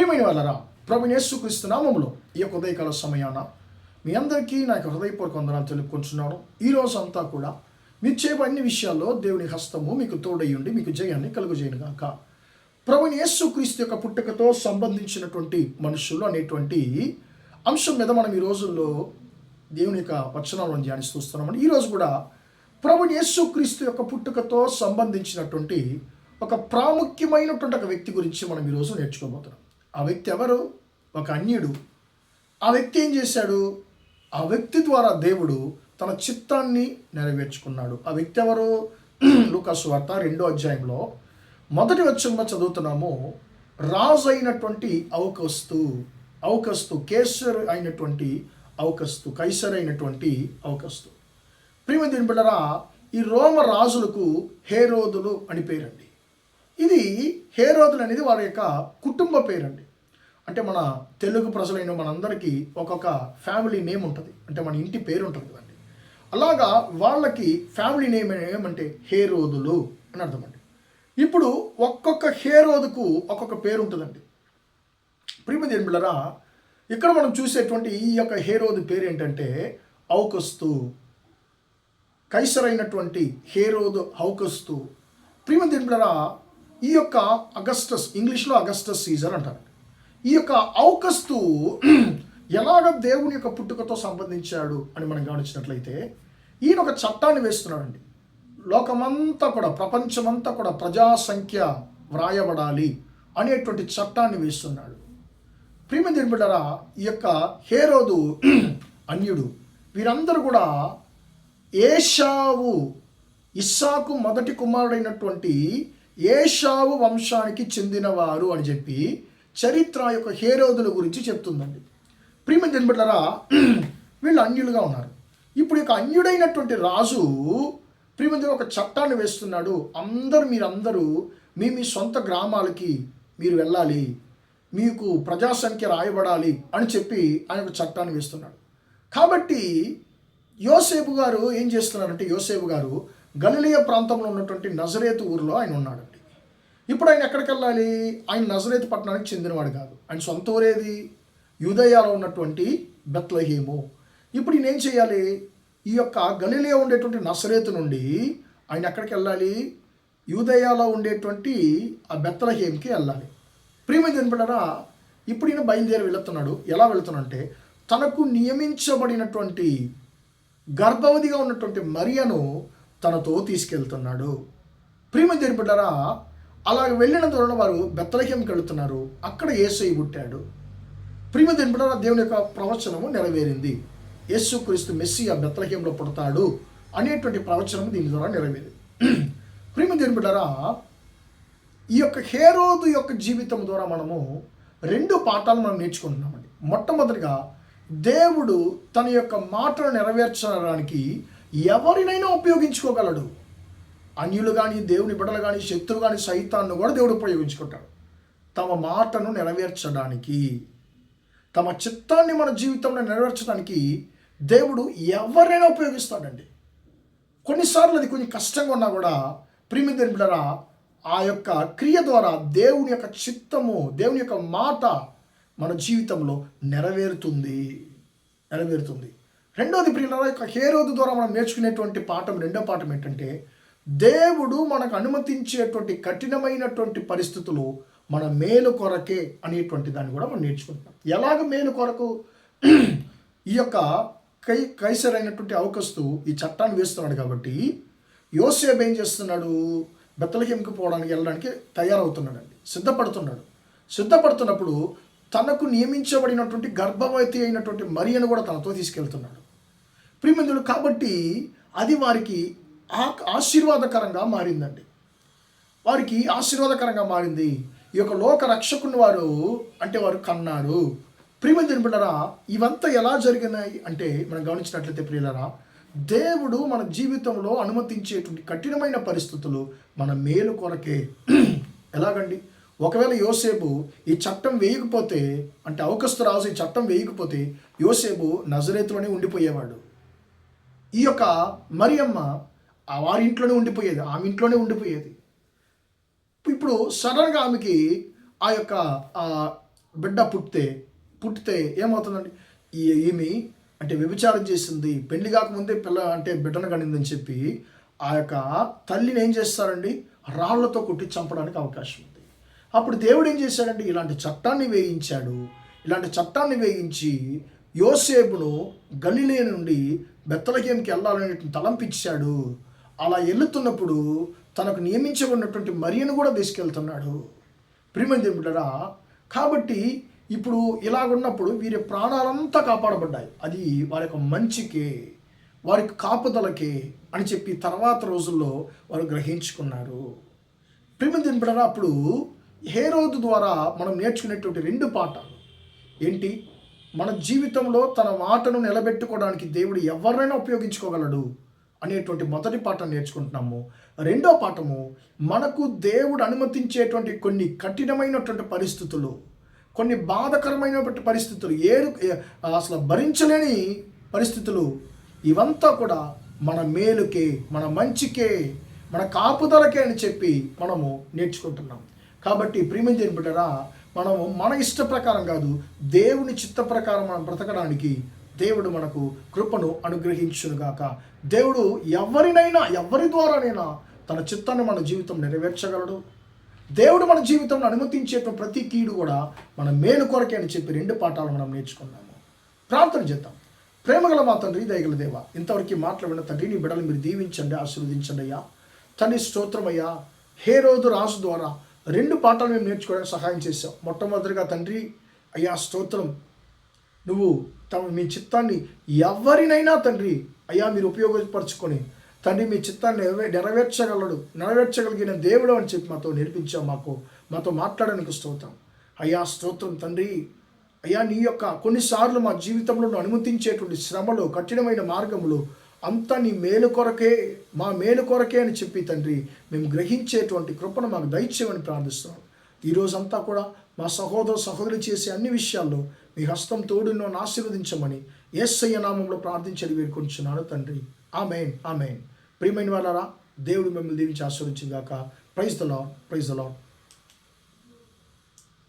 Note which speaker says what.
Speaker 1: ప్రియమైన వాళ్ళరా, ప్రభువైన యేసుక్రీస్తు నామములో ఈ యొక్క ఉదయకాల సమయాన మీ అందరికీ నా యొక్క హృదయపూర్వక వందనాలు తెలుపుకుంటున్నాను. ఈ రోజు అంతా కూడా మీరు చేయబడిన అన్ని విషయాల్లో దేవుని హస్తము మీకు తోడయ్యుండి మీకు జయాన్ని కలుగజేయను గాక. ప్రభువైన యేసుక్రీస్తు యొక్క పుట్టుకతో సంబంధించినటువంటి మనుషులు అనేటువంటి అంశం మీద మనం ఈ రోజుల్లో దేవుని యొక్క వచనాలను ధ్యానిస్తూ వస్తున్నామని ఈరోజు కూడా ప్రభువైన యేసుక్రీస్తు యొక్క పుట్టుకతో సంబంధించినటువంటి ఒక ప్రాముఖ్యమైనటువంటి ఒక వ్యక్తి గురించి మనం ఈరోజు నేర్చుకోబోతున్నాం. ఆ వ్యక్తి ఎవరు? ఒక అన్యుడు. ఆ వ్యక్తి ఏం చేశాడు? ఆ వ్యక్తి ద్వారా దేవుడు తన చిత్తాన్ని నెరవేర్చుకున్నాడు. ఆ వ్యక్తి ఎవరు? లూకా సువార్త 2వ అధ్యాయంలో 1వ వచనంలో చదువుతున్నాము. రాజు అయినటువంటి ఔకస్తు కేసర్ అయినటువంటి ఔకస్తు, కైసర్ అయినటువంటి ఔకస్తు. ప్రియమైన దేవుని బిడ్డలారా, ఈ రోమ రాజులకు హేరోదులు అని పేరండి. ఇది హేరోదులు అనేది వారి యొక్క కుటుంబ పేరండి. అంటే మన తెలుగు ప్రజలైన మనందరికీ ఒక్కొక్క ఫ్యామిలీ నేమ్ ఉంటుంది, అంటే మన ఇంటి పేరు ఉంటుంది కదండి. అలాగా వాళ్ళకి ఫ్యామిలీ నేమ్ ఏమంటే హేరోదులు అని అర్థం అండి. ఇప్పుడు ఒక్కొక్క హేరోదుకు ఒక్కొక్క పేరు ఉంటుందండి. ప్రియమైన దేవుని బిడ్డలారా, ఇక్కడ మనం చూసేటువంటి ఈ యొక్క హేరోదు పేరు ఏంటంటే ఔకస్తు, కైసర్ అయినటువంటి హేరోదు ఔకస్తు. ప్రియమైన దేవుని బిడ్డలారా, ఈ యొక్క అగస్టస్, ఇంగ్లీష్లో అగస్టస్ సీజర్ అంటారు. ఈ యొక్క ఔకస్తు ఎలాగ దేవుని యొక్క పుట్టుకతో సంబంధించాడు అని మనం గమనించినట్లయితే, ఈయన ఒక చట్టాన్ని వేస్తున్నాడండి. లోకమంతా కూడా, ప్రపంచమంతా కూడా ప్రజాసంఖ్య వ్రాయబడాలి అనేటువంటి చట్టాన్ని వేస్తున్నాడు. ప్రియమైన దేవుని బిడ్డలారా, ఈ యొక్క హేరోదు అన్యుడు. వీరందరూ కూడా ఏషావు, ఇస్సాకు మొదటి కుమారుడైనటువంటి ఏషావు వంశానికి చెందినవారు అని చెప్పి చరిత్ర యొక్క హేరోదుల గురించి చెప్తుందండి. ప్రియమైన దేవుని బిడ్డలారా, వీళ్ళు అన్యులుగా ఉన్నారు. ఇప్పుడు ఇక అన్యుడైనటువంటి రాజు ప్రియమైన ఒక చట్టాన్ని వేస్తున్నాడు. మీరందరూ మీ సొంత గ్రామాలకి మీరు వెళ్ళాలి, మీకు ప్రజాసంఖ్య రాయబడాలి అని చెప్పి ఆయన ఒక చట్టాన్ని వేస్తున్నాడు. కాబట్టి యోసేపు గారు ఏం చేస్తున్నారంటే, యోసేపు గారు గలిలయ ప్రాంతంలో ఉన్నటువంటి నజరేతు ఊరిలో ఆయన ఉన్నాడండి. ఇప్పుడు ఆయన ఎక్కడికి వెళ్ళాలి? ఆయన నజరేతు పట్టణానికి చెందినవాడు కాదు. ఆయన సొంత ఊరేది? యూదయాలో ఉన్నటువంటి బెత్లెహేము. ఇప్పుడు ఈయన ఏం చేయాలి? ఈ యొక్క గలిలయ ఉండేటువంటి నజరేతు నుండి ఆయన ఎక్కడికి వెళ్ళాలి? యూదయాలో ఉండేటువంటి ఆ బెత్లెహేమ్కి వెళ్ళాలి. ప్రియమైన దేవుని బిడ్డలారా, ఇప్పుడు ఈయన బయలుదేరి వెళుతున్నాడు. ఎలా వెళుతున్నాడంటే, తనకు నియమించబడినటువంటి గర్భవతిగా ఉన్నటువంటి మరియను తనతో తీసుకెళ్తున్నాడు. ప్రియమైన దేవుని బిడ్డలారా, అలా వెళ్ళిన దూరంలో వారు బెత్లెహేమ్కి వెళుతున్నారు. అక్కడ యేసయ్య పుట్టాడు. ప్రియమైన దేవుని బిడ్డలారా, దేవుని యొక్క ప్రవచనము నెరవేరింది. యేసుక్రీస్తు మెస్సియా బెత్లెహేమ్లో పుడతాడు అనేటువంటి ప్రవచనము దీని ద్వారా నెరవేరింది. ప్రియమైన దేవుని బిడ్డలారా, ఈ యొక్క హేరోదు యొక్క జీవితం ద్వారా మనము 2 పాఠాలు మనం నేర్చుకుంటున్నామండి. మొట్టమొదటిగా, దేవుడు తన యొక్క మాటను నెరవేర్చడానికి ఎవరినైనా ఉపయోగించుకోగలడు. అన్యులు కానీ, దేవుని బిడ్డలు కానీ, శత్రువు కానీ, సైతాన్ని కూడా దేవుడు ఉపయోగించుకుంటాడు తమ మాటను నెరవేర్చడానికి. తమ చిత్తాన్ని మన జీవితంలో నెరవేర్చడానికి దేవుడు ఎవరైనా ఉపయోగిస్తాడండి. కొన్నిసార్లు అది కొంచెం కష్టంగా ఉన్నా కూడా ప్రియమైన దేవుని బిడ్డలారా, ఆ యొక్క క్రియ ద్వారా దేవుని యొక్క చిత్తము, దేవుని యొక్క మాట మన జీవితంలో నెరవేరుతుంది. రెండవది ప్రియులారా, యొక్క హేరోదు ద్వారా మనం నేర్చుకునేటువంటి పాఠం, 2వ పాఠం ఏంటంటే, దేవుడు మనకు అనుమతించేటువంటి కఠినమైనటువంటి పరిస్థితులు మన మేలు కొరకే అనేటువంటి దాన్ని కూడా మనం నేర్చుకుంటాం. ఎలాగ మేలు కొరకు? ఈ యొక్క కైసర్ అయినటువంటి ఔకస్తు ఈ చట్టాన్ని వేస్తున్నాడు కాబట్టి యోసేపు ఏం చేస్తున్నాడు? బెత్లెహేమ్కి వెళ్ళడానికి తయారవుతున్నాడండి, సిద్ధపడుతున్నప్పుడు తనకు నియమించబడినటువంటి గర్భవతి అయినటువంటి మరియను కూడా తనతో తీసుకెళ్తున్నాడు. ప్రియమిత్రులు, కాబట్టి అది వారికి ఆశీర్వాదకరంగా మారిందండి. వారికి ఆశీర్వాదకరంగా మారింది. ఈ యొక్క లోక రక్షకుని వారు కన్నారు. ప్రియమైన బిడ్డలారా, ఇవంతా ఎలా జరిగినాయి అంటే మనం గమనించినట్లయితే ప్రియులారా, దేవుడు మన జీవితంలో అనుమతించేటువంటి కఠినమైన పరిస్థితులు మన మేలు కొరకే. ఎలాగండి? ఒకవేళ యోసేపు ఈ చట్టం వేయకపోతే, అంటే ఔకస్తు రాజు ఈ చట్టం వేయకపోతే యోసేపు నజరేతులోనే ఉండిపోయేవాడు. ఈ యొక్క మరియమ్మ వారి ఇంట్లోనే ఉండిపోయేది, ఆమె ఇంట్లోనే ఉండిపోయేది. ఇప్పుడు సడన్గా ఆమెకి ఆ యొక్క బిడ్డ పుట్టితే ఏమవుతుందండి, ఈమె అంటే వ్యభిచారం చేసింది, పెళ్లి కాకముందే పిల్ల అంటే బిడ్డను కనిందని చెప్పి ఆ యొక్క తల్లిని ఏం చేస్తారండి, రాళ్లతో కొట్టి చంపడానికి అవకాశం ఉంది. అప్పుడు దేవుడు ఏం చేశాడంటే ఇలాంటి చట్టాన్ని వేయించి యోసేపును గలిలే నుండి బెత్లెహేముకి వెళ్ళాలని తలంపించాడు. అలా వెళుతున్నప్పుడు తనకు నియమించబడినటువంటి మరియను కూడా తీసుకెళ్తున్నాడు. ప్రియమైన దేవుడారా, కాబట్టి ఇప్పుడు ఇలాగున్నప్పుడు వీరి ప్రాణాలంతా కాపాడబడ్డాయి. అది వారి యొక్క మంచికే, వారికి కాపుదలకే అని చెప్పి తర్వాత రోజుల్లో వారు గ్రహించుకున్నారు. ప్రియమైన దేవుడారా, అప్పుడు హేరోదు ద్వారా మనం నేర్చుకునేటువంటి 2 పాఠాలు ఏంటి? మన జీవితంలో తన మాటను నిలబెట్టుకోవడానికి దేవుడు ఎవరైనా ఉపయోగించుకోగలడు అనేటువంటి మొదటి పాఠం నేర్చుకుంటున్నాము. రెండో పాఠము, మనకు దేవుడు అనుమతించేటువంటి కొన్ని కఠినమైనటువంటి పరిస్థితులు, కొన్ని బాధకరమైనటువంటి పరిస్థితులు, అసలు భరించలేని పరిస్థితులు, ఇవంతా కూడా మన మేలుకే, మన మంచికే, మన కాపుదలకే అని చెప్పి మనము నేర్చుకుంటున్నాం. కాబట్టి ప్రియమైన దేవుని బిడ్డలారా, మనము మన ఇష్ట ప్రకారం కాదు, దేవుని చిత్త ప్రకారం మనం బ్రతకడానికి దేవుడు మనకు కృపను అనుగ్రహించునుగాక. దేవుడు ఎవరి ద్వారానైనా తన చిత్తాన్ని మన జీవితం నెరవేర్చగలడు. దేవుడు మన జీవితంలో అనుమతించేటువంటి ప్రతి కీడు కూడా మన మేలు కొరకే అని చెప్పి 2 పాఠాలు మనం నేర్చుకున్నాము. ప్రార్థన చేద్దాం. ప్రేమగల మా తండ్రి, దయగల దేవ, ఇంతవరకు మాట్లాడిన తండ్రి, నీ బిడ్డలు మీరు దీవించండి, ఆశీర్వదించండి అయ్యా. తండ్రి స్తోత్రమయ్యా. హేరోదు రాజు ద్వారా 2 పాఠాలు మేము నేర్చుకోవడానికి సహాయం చేశాం. మొట్టమొదటిగా తండ్రి అయ్యా స్తోత్రం, నువ్వు మీ చిత్తాన్ని ఎవరినైనా తండ్రి అయ్యా మీరు ఉపయోగపరచుకొని తండ్రి మీ చిత్తాన్ని నెరవేర్చగలిగిన దేవుడు అని చెప్పి మాతో నేర్పించావు. మాతో మాట్లాడడానికి స్తోత్రం అయ్యా. స్తోత్రం తండ్రి అయ్యా. నీ యొక్క కొన్నిసార్లు మా జీవితంలో అనుమతించేటువంటి శ్రమలు, కఠినమైన మార్గములు అంతా నీ మేలు కొరకే, మా మేలు కొరకే అని చెప్పి తండ్రి మేము గ్రహించేటువంటి కృపను మాకు దయచేయమని ప్రార్థిస్తున్నాం. ఈరోజంతా కూడా మా సహోదరులు చేసే అన్ని విషయాల్లో మీ హస్తం తోడును ఆశీర్వదించమని యేసయ్య నామంలో ప్రార్థించి వేడుకొంచున్నాను తండ్రి. ఆమేన్, ఆమేన్. ప్రియమైన వాళ్ళారా, దేవుడు మిమ్మల్ని దీవించి ఆశీర్వదించుగాక. Praise the lord, praise the lord.